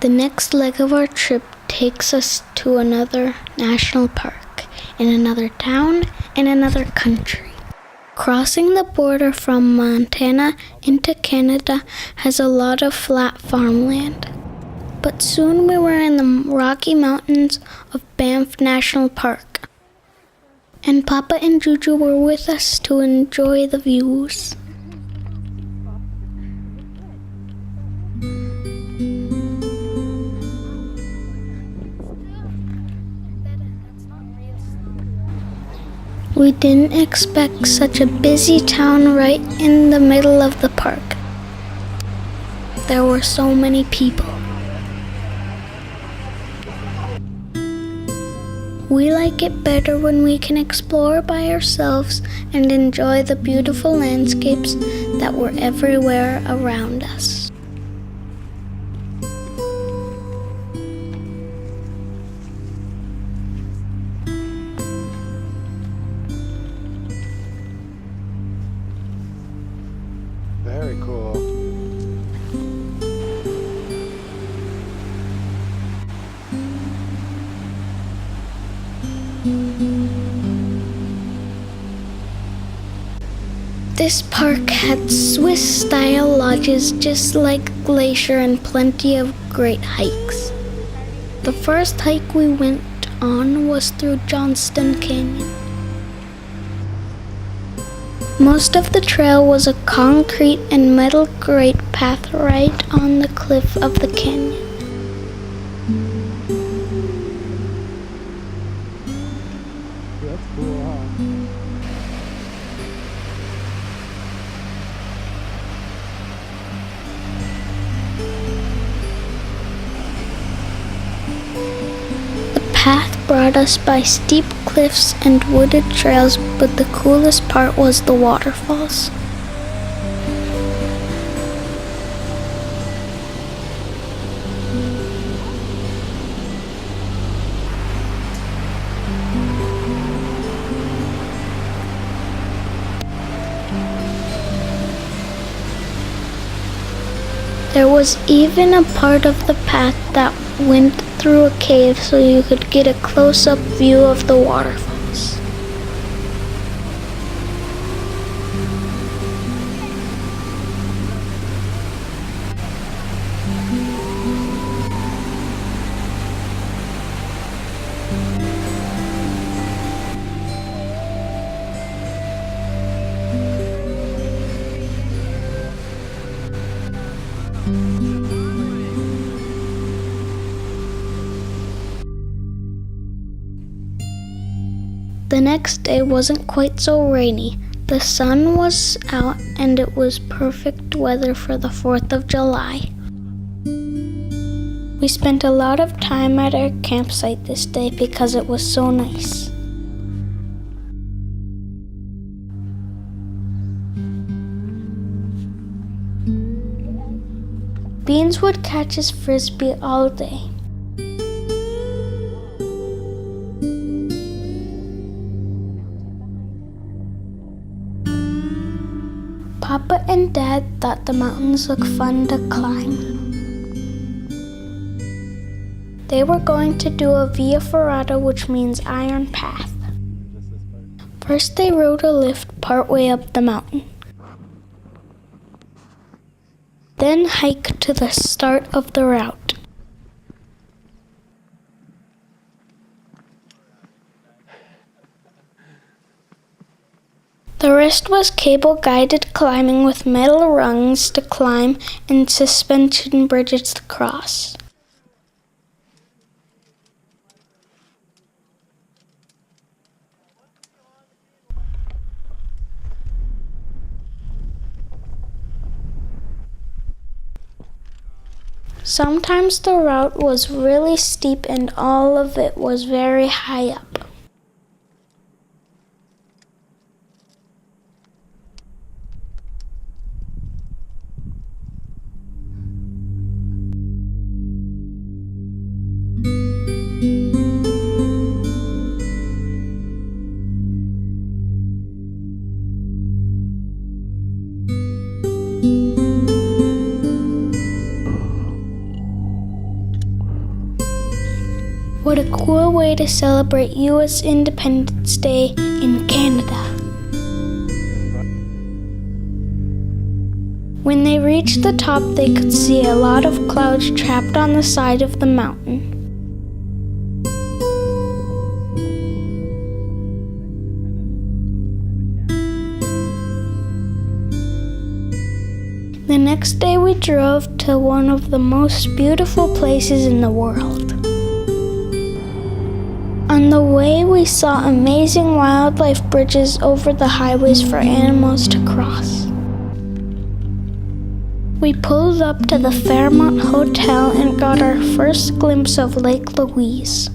The next leg of our trip takes us to another national park, in another town, in another country. Crossing the border from Montana into Canada has a lot of flat farmland. But soon we were in the Rocky Mountains of Banff National Park. And Papa and Juju were with us to enjoy the views. We didn't expect such a busy town right in the middle of the park. There were so many people. We like it better when we can explore by ourselves and enjoy the beautiful landscapes that were everywhere around us. Very cool. This park had Swiss-style lodges just like Glacier and plenty of great hikes. The first hike we went on was through Johnston Canyon. Most of the trail was a concrete and metal grate path right on the cliff of the canyon. That's cool, huh? The path brought us by steep cliffs and wooded trails, but the coolest part was the waterfalls. There was even a part of the path that went through a cave so you could get a close-up view of the waterfalls. The next day wasn't quite so rainy. The sun was out and it was perfect weather for the 4th of July. We spent a lot of time at our campsite this day because it was so nice. Beans would catch his frisbee all day. Papa and Dad thought the mountains looked fun to climb. They were going to do a via ferrata, which means iron path. First they rode a lift partway up the mountain. Then hiked to the start of the route. The rest was cable-guided climbing with metal rungs to climb and suspension bridges to cross. Sometimes the route was really steep and all of it was very high up. What a cool way to celebrate US Independence Day in Canada. When they reached the top, they could see a lot of clouds trapped on the side of the mountain. The next day we drove to one of the most beautiful places in the world. On the way we saw amazing wildlife bridges over the highways for animals to cross. We pulled up to the Fairmont Hotel and got our first glimpse of Lake Louise.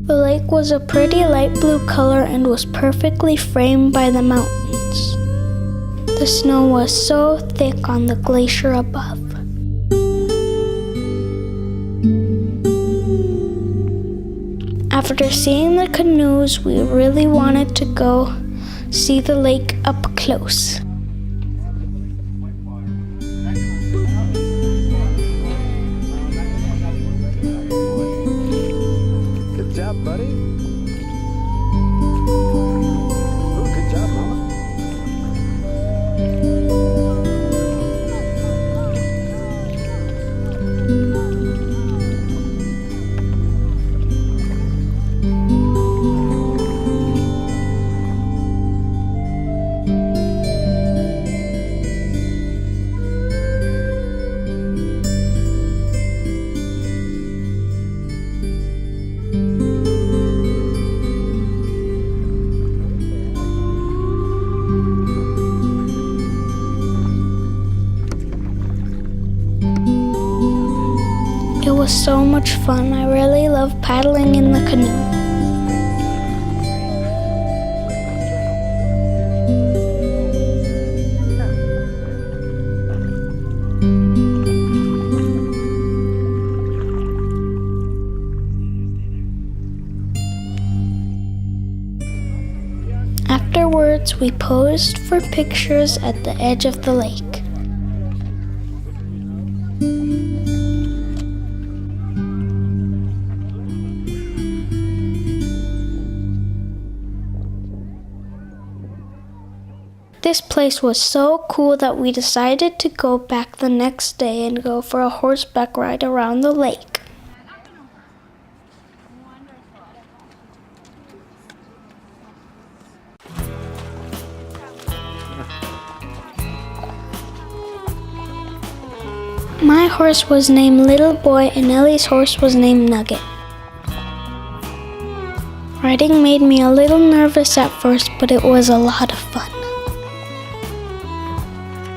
The lake was a pretty light blue color and was perfectly framed by the mountains. The snow was so thick on the glacier above. After seeing the canoes, we really wanted to go see the lake up close. Good job, buddy. Ooh, good job, Mama. It was so much fun. I really love paddling in the canoe. Afterwards, we posed for pictures at the edge of the lake. This place was so cool that we decided to go back the next day and go for a horseback ride around the lake. My horse was named Little Boy and Ellie's horse was named Nugget. Riding made me a little nervous at first, but it was a lot of fun.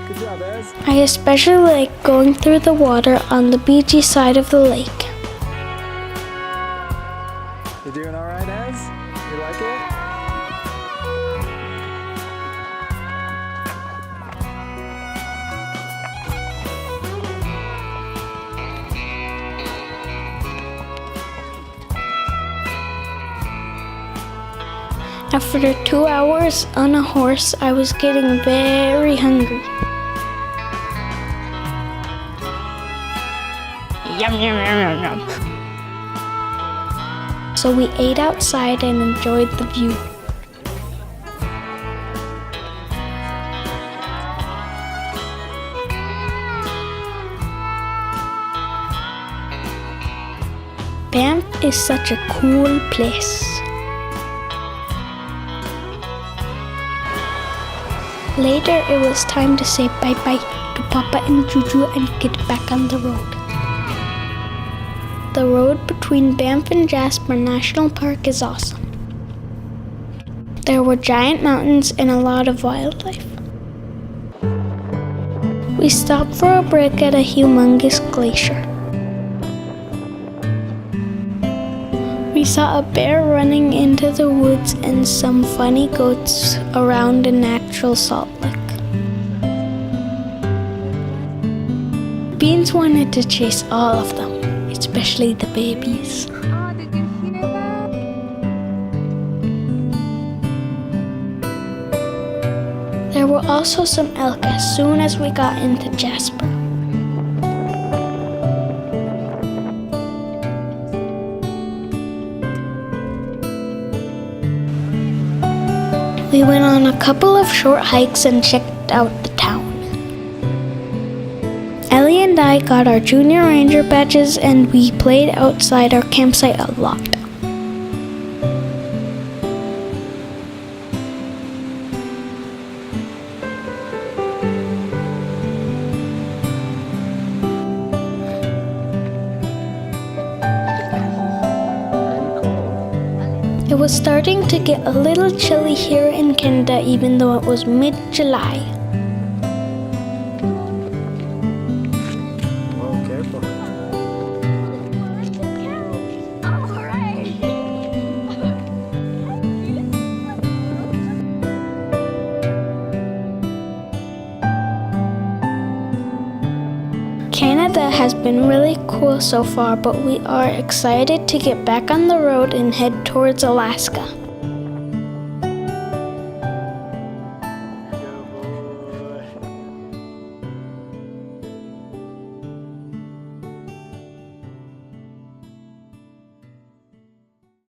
Good job, Ez. I especially like going through the water on the beachy side of the lake. You doing all right, Ez? You like it? After 2 hours on a horse, I was getting very hungry. Yum, yum, yum, yum, yum. So we ate outside and enjoyed the view. Banff is such a cool place. Later, it was time to say bye-bye to Papa and Juju and get back on the road. The road between Banff and Jasper National Park is awesome. There were giant mountains and a lot of wildlife. We stopped for a break at a humongous glacier. We saw a bear running into the woods and some funny goats around a natural salt lick. Beans wanted to chase all of them, especially the babies. Oh, did you hear that? There were also some elk as soon as we got into Jasper. We went on a couple of short hikes and checked out the town. Ellie and I got our junior ranger badges and we played outside our campsite a lot. It was starting to get a little chilly here in Canada even though it was mid-July. Whoa, careful. Canada has been really cool so far, but we are excited to get back on the road and head towards Alaska.